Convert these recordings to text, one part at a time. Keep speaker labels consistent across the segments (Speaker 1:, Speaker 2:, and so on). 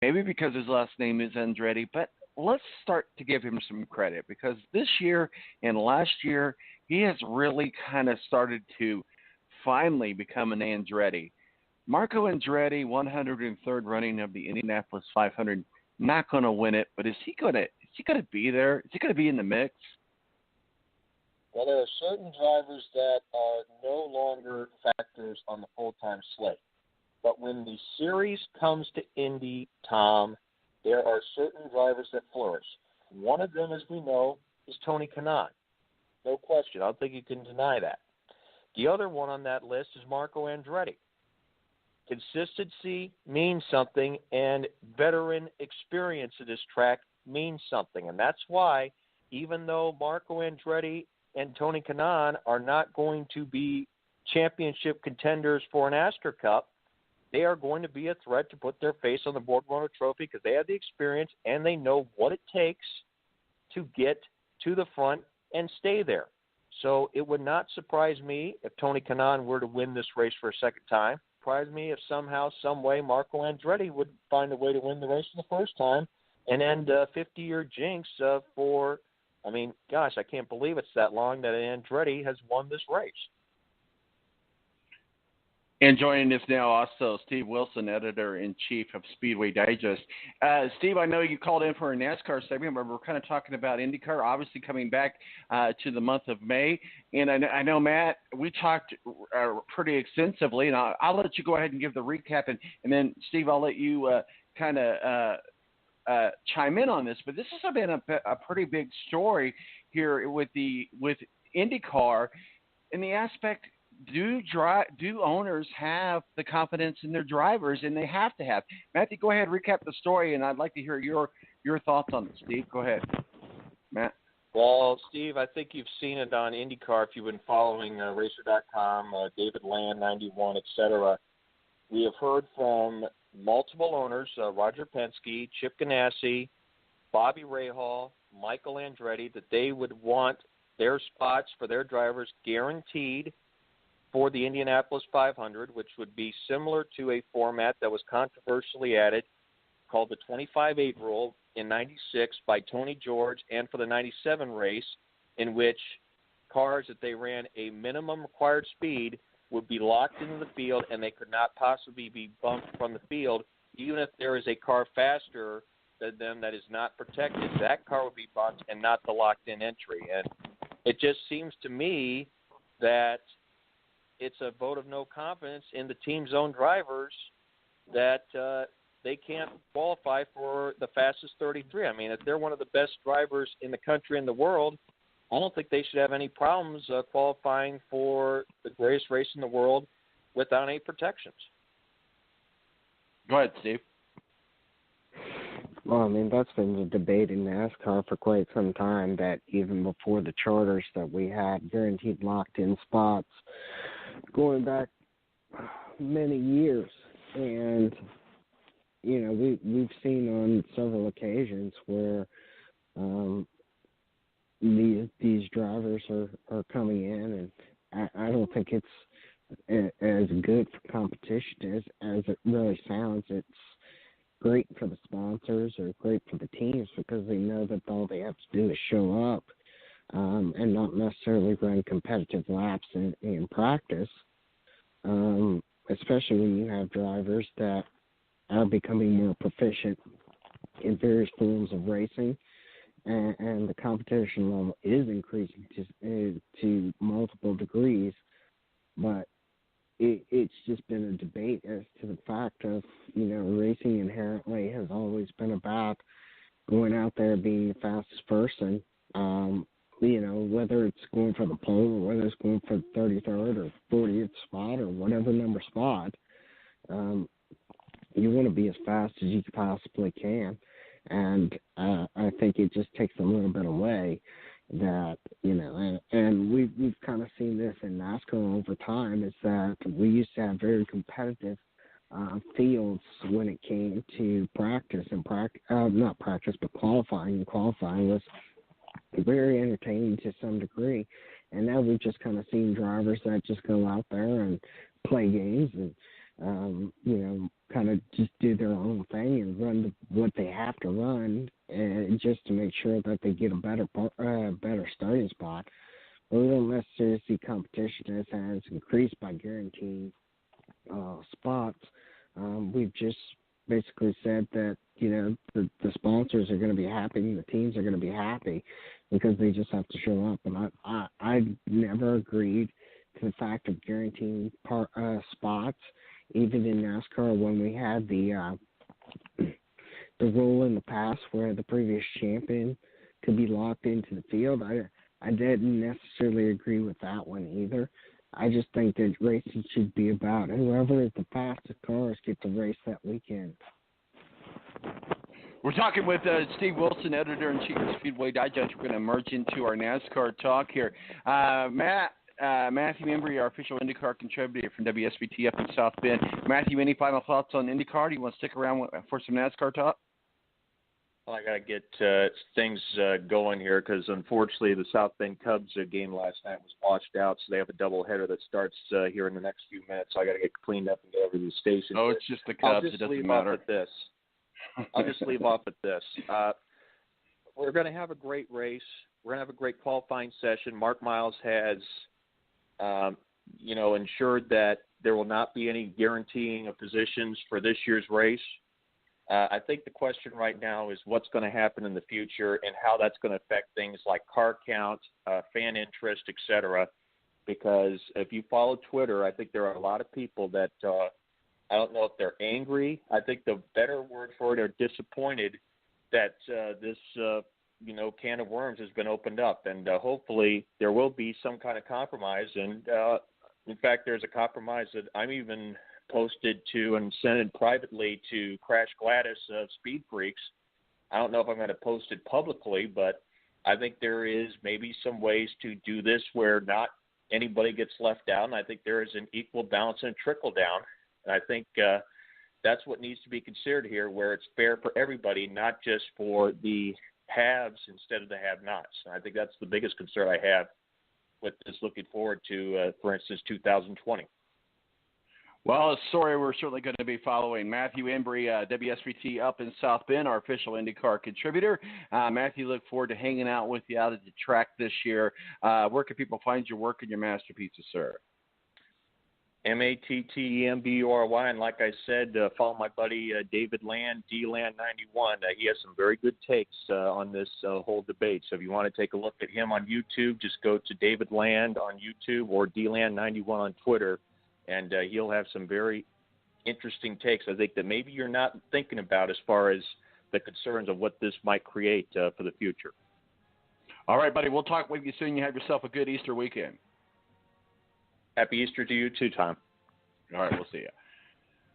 Speaker 1: maybe because his last name is Andretti, but let's start to give him some credit because this year and last year, he has really kind of started to finally become an Andretti. Marco Andretti, 103rd running of the Indianapolis 500, not going to win it, but is he going to be there? Is he going to be in the mix?
Speaker 2: Well, there are certain drivers that are no longer factors on the full-time slate. But when the series comes to Indy, Tom, there are certain drivers that flourish. One of them, as we know, is Tony Kanaan. No question. I don't think you can deny that. The other one on that list is Marco Andretti. Consistency means something, and veteran experience of this track means something. And that's why, even though Marco Andretti and Tony Kanaan are not going to be championship contenders for an NASCAR Cup, they are going to be a threat to put their face on the Board Runner Trophy because they have the experience and they know what it takes to get to the front and stay there. So it would not surprise me if Tony Kanaan were to win this race for a second time. Surprise me if somehow, some way, Marco Andretti would find a way to win the race for the first time and end a 50-year jinx for, I mean, gosh, I can't believe it's that long that Andretti has won this race.
Speaker 1: And joining us now also, Steve Wilson, editor-in-chief of Speedway Digest. Steve, I know you called in for a NASCAR segment, but we're kind of talking about IndyCar, obviously coming back to the month of May. And I know, Matt, we talked pretty extensively, and I'll let you go ahead and give the recap. And then, Steve, I'll let you kind of chime in on this. But this has been a pretty big story here with IndyCar in the aspect, do owners have the confidence in their drivers? And they have to have. Matthew, go ahead, recap the story, and I'd like to hear your thoughts on it. Steve, go ahead. Matt?
Speaker 2: Well, Steve, I think you've seen it on IndyCar if you've been following Racer.com, David Land, 91, etc. We have heard from multiple owners, Roger Penske, Chip Ganassi, Bobby Rahal, Michael Andretti, that they would want their spots for their drivers guaranteed for the Indianapolis 500, which would be similar to a format that was controversially added called the 25-8 rule in 96 by Tony George and for the 97 race, in which cars that they ran a minimum required speed would be locked into the field and they could not possibly be bumped from the field. Even if there is a car faster than them that is not protected, that car would be bumped and not the locked-in entry. And it just seems to me that it's a vote of no confidence in the team's own drivers that they can't qualify for the fastest 33. I mean, if they're one of the best drivers in the country and the world, I don't think they should have any problems qualifying for the greatest race in the world without any protections.
Speaker 1: Go ahead, Steve.
Speaker 3: Well, I mean, that's been the debate in NASCAR for quite some time, that even before the charters that we had guaranteed locked-in spots going back many years. And, you know, we've seen on several occasions where these drivers are coming in, and I don't think it's as good for competition as it really sounds. It's great for the sponsors or great for the teams because they know that all they have to do is show up and not necessarily run competitive laps in practice, especially when you have drivers that are becoming more proficient in various forms of racing, and the competition level is increasing to multiple degrees. But it's just been a debate as to the fact of, you know, racing inherently has always been about going out there being the fastest person, you know, whether it's going for the pole or whether it's going for the 33rd or 40th spot or whatever number spot. You want to be as fast as you possibly can. And I think it just takes a little bit away that, you know, and we've kind of seen this in NASCAR over time, is that we used to have very competitive fields when it came to practice and not practice, but qualifying. And qualifying was very entertaining to some degree. And now we've just kind of seen drivers that just go out there and play games and kind of just do their own thing and run what they have to run, just to make sure that they get a better starting spot. But we don't necessarily see competition as has increased by guaranteeing spots. We've just basically said that, the sponsors are going to be happy and the teams are going to be happy because they just have to show up. And I never agreed to the fact of guaranteeing spots, even in NASCAR when we had the rule in the past where the previous champion could be locked into the field. I didn't necessarily agree with that one either. I just think that racing should be about whoever is the fastest cars get to race that weekend.
Speaker 1: We're talking with Steve Wilson, editor-in-chief of Speedway Digest. We're going to merge into our NASCAR talk here. Matthew Embry, our official IndyCar contributor from WSBT up in South Bend. Matthew, any final thoughts on IndyCar? Do you want to stick around for some NASCAR talk?
Speaker 2: Well, I got to get things going here because, unfortunately, the South Bend Cubs game last night was washed out, so they have a doubleheader that starts here in the next few minutes. So I got to get cleaned up and get over to the station.
Speaker 1: Oh, it's just the Cubs. It doesn't matter.
Speaker 2: I'll just leave off at this. We're going to have a great race. We're going to have a great qualifying session. Mark Miles has, ensured that there will not be any guaranteeing of positions for this year's race. I think the question right now is what's going to happen in the future and how that's going to affect things like car count, fan interest, et cetera. Because if you follow Twitter, I think there are a lot of people that I don't know if they're angry. I think the better word for it are disappointed that this can of worms has been opened up. And hopefully there will be some kind of compromise. And, in fact, there's a compromise that I'm even posted to and sent it privately to Crash Gladys of Speed Freaks. I don't know if I'm going to post it publicly, but I think there is maybe some ways to do this where not anybody gets left out, and I think there is an equal balance and trickle down. And I think that's what needs to be considered here, where it's fair for everybody, not just for the haves instead of the have-nots. And I think that's the biggest concern I have with this looking forward to, for instance, 2020.
Speaker 1: Well, a story we're certainly going to be following. Matthew Embry, WSBT up in South Bend, our official IndyCar contributor. Matthew, look forward to hanging out with you out at the track this year. Where can people find your work and your masterpieces, sir?
Speaker 2: MATTEMBURY, and like I said, follow my buddy David Land, DLand91. He has some very good takes on this whole debate. So if you want to take a look at him on YouTube, just go to David Land on YouTube or DLand91 on Twitter, and he'll have some very interesting takes, I think, that maybe you're not thinking about as far as the concerns of what this might create for the future.
Speaker 1: All right, buddy, we'll talk with you soon. You have yourself a good Easter weekend.
Speaker 2: Happy Easter to you too, Tom.
Speaker 1: All right, we'll see you.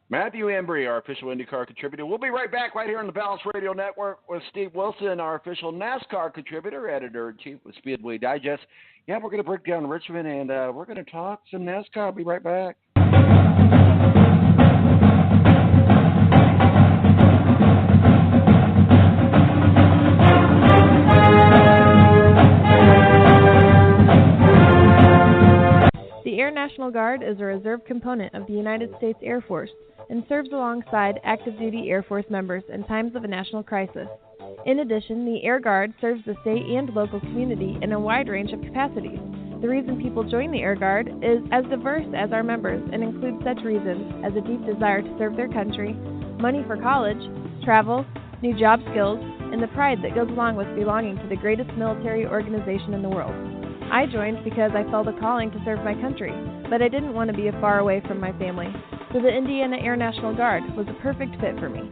Speaker 1: Matthew Embry, our official IndyCar contributor. We'll be right back right here on the Balance Radio Network with Steve Wilson, our official NASCAR contributor, editor-in-chief with Speedway Digest. Yeah, we're going to break down Richmond, and we're going to talk some NASCAR. I'll be right back.
Speaker 4: The Air National Guard is a reserve component of the United States Air Force and serves alongside active-duty Air Force members in times of a national crisis. In addition, the Air Guard serves the state and local community in a wide range of capacities. The reason people join the Air Guard is as diverse as our members and includes such reasons as a deep desire to serve their country, money for college, travel, new job skills, and the pride that goes along with belonging to the greatest military organization in the world. I joined because I felt a calling to serve my country, but I didn't want to be far away from my family, so the Indiana Air National Guard was a perfect fit for me.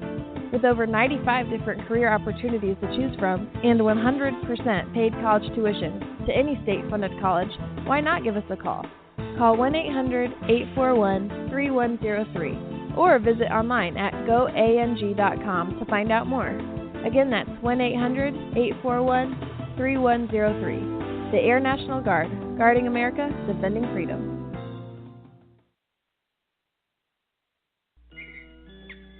Speaker 4: With over 95 different career opportunities to choose from and 100% paid college tuition to any state-funded college, why not give us a call? Call 1-800-841-3103 or visit online at goang.com to find out more. Again, that's 1-800-841-3103. The Air National Guard, guarding America, defending freedom.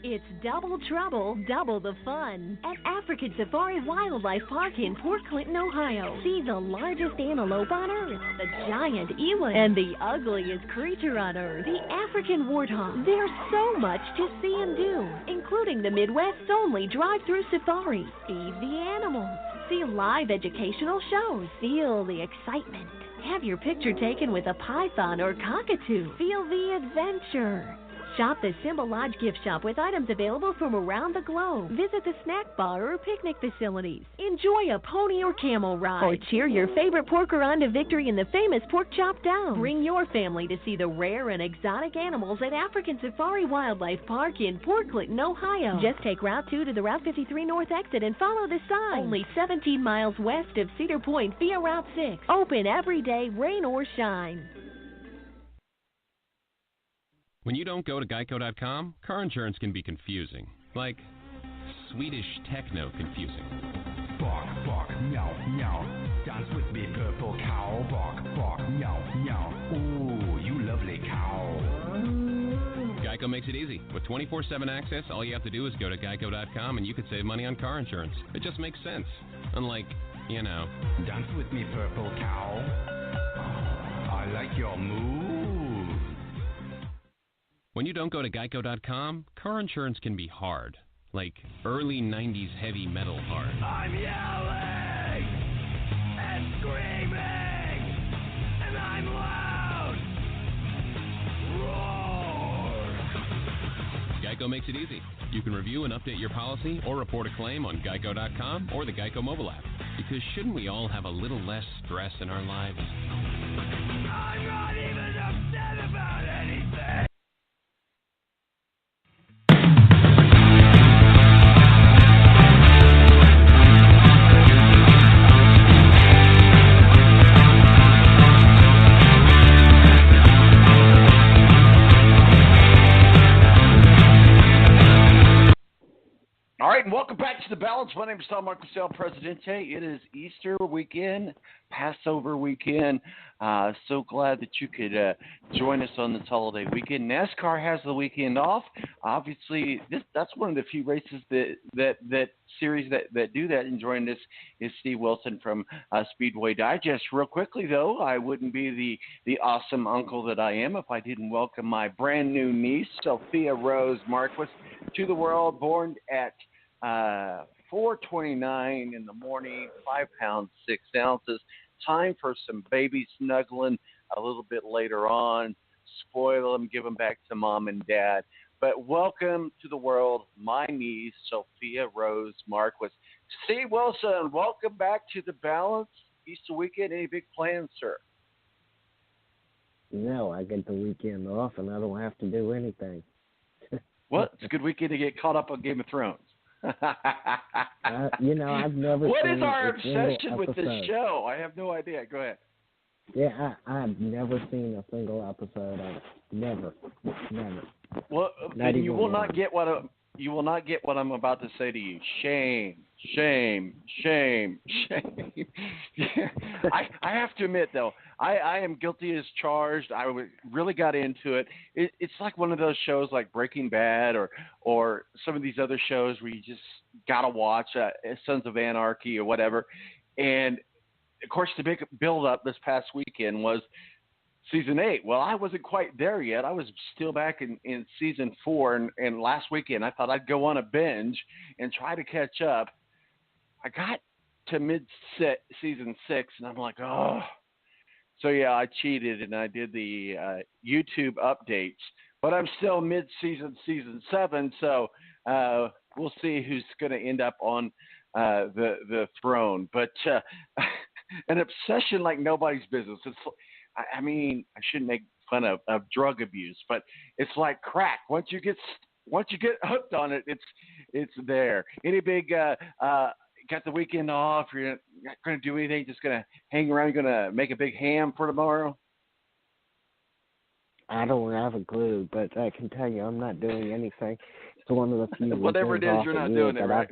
Speaker 5: It's double trouble, double the fun at African Safari Wildlife Park in Port Clinton, Ohio. See the largest antelope on Earth, the giant eland, and the ugliest creature on Earth, the African warthog. There's so much to see and do, including the Midwest's only drive-through safari. Feed the animals, see live educational shows, feel the excitement. Have your picture taken with a python or cockatoo. Feel the adventure. Shop the Symbol Lodge gift shop with items available from around the globe. Visit the snack bar or picnic facilities. Enjoy a pony or camel ride. Or cheer your favorite porker on to victory in the famous Pork Chop Down. Bring your family to see the rare and exotic animals at African Safari Wildlife Park in Port Clinton, Ohio. Just take Route 2 to the Route 53 North exit and follow the sign. Only 17 miles west of Cedar Point via Route 6. Open every day, rain or shine.
Speaker 6: When you don't go to Geico.com, car insurance can be confusing. Like Swedish techno confusing.
Speaker 7: Bark, bark, meow, meow. Dance with me, purple cow. Bark, bark, meow, meow. Ooh, you lovely cow.
Speaker 6: Geico makes it easy. With 24/7 access, all you have to do is go to Geico.com and you could save money on car insurance. It just makes sense. Unlike, you know.
Speaker 7: Dance with me, purple cow. I like your move.
Speaker 6: When you don't go to Geico.com, car insurance can be hard. Like early 90s heavy metal hard.
Speaker 7: I'm yelling and screaming and I'm loud. Roar.
Speaker 6: Geico makes it easy. You can review and update your policy or report a claim on Geico.com or the Geico mobile app. Because shouldn't we all have a little less stress in our lives?
Speaker 7: I'm not even upset about anything.
Speaker 1: All right, and welcome back to The Balance. My name is Tom Marquis, Presidente. It is Easter weekend, Passover weekend. So glad that you could join us on this holiday weekend. NASCAR has the weekend off. Obviously, that's one of the few races that series that do that. And joining us is Steve Wilson from Speedway Digest. Real quickly, though, I wouldn't be the awesome uncle that I am if I didn't welcome my brand new niece, Sophia Rose Marquis, to the world, born at 4:29 in the morning, 5 pounds 6 ounces. Time for some baby snuggling a little bit later on. Spoil them, give them back to mom and dad. But welcome to the world, my niece, Sophia Rose Marquis. Steve Wilson, welcome back to The Balance. Easter weekend, any big plans, sir?
Speaker 3: No, I get the weekend off and I don't have to do anything.
Speaker 1: What? It's a good weekend to get caught up on Game of Thrones.
Speaker 3: I've never
Speaker 1: What
Speaker 3: seen
Speaker 1: is our
Speaker 3: a single
Speaker 1: obsession with this
Speaker 3: episode.
Speaker 1: show? I have no idea. Go ahead.
Speaker 3: Yeah, I've never seen a single episode of it. Never.
Speaker 1: Well,
Speaker 3: Not
Speaker 1: then you
Speaker 3: even
Speaker 1: will
Speaker 3: one.
Speaker 1: not get what I'm about to say to you. Shame. I have to admit, though, I am guilty as charged. I really got into it. It's like one of those shows like Breaking Bad or some of these other shows where you just got to watch Sons of Anarchy or whatever. And, of course, the big build-up this past weekend was Season 8. Well, I wasn't quite there yet. I was still back in Season 4, and last weekend I thought I'd go on a binge and try to catch up. I got to mid-Season 6, and I'm like, oh. So, yeah, I cheated, and I did the YouTube updates. But I'm still mid-season, Season 7, so we'll see who's going to end up on the throne. But an obsession like nobody's business. I mean, I shouldn't make fun of drug abuse, but it's like crack. Once you get hooked on it, it's there. Any big got the weekend off? You're not going to do anything? Just going to hang around? You're going to make a big ham for tomorrow?
Speaker 3: I don't have a clue, but I can tell you I'm not doing anything. It's one of the few
Speaker 1: whatever it is, you're not doing it, right?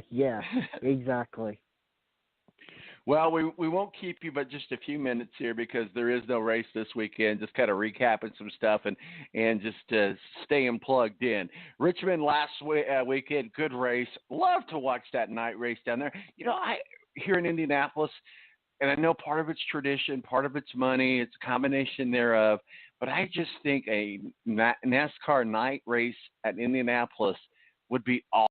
Speaker 3: Yeah, exactly.
Speaker 1: Well, we won't keep you but just a few minutes here because there is no race this weekend. Just kind of recapping some stuff and just staying plugged in. Richmond last weekend, good race. Love to watch that night race down there. I here in Indianapolis, and I know part of it's tradition, part of it's money, it's a combination thereof. But I just think a NASCAR night race at Indianapolis would be awesome.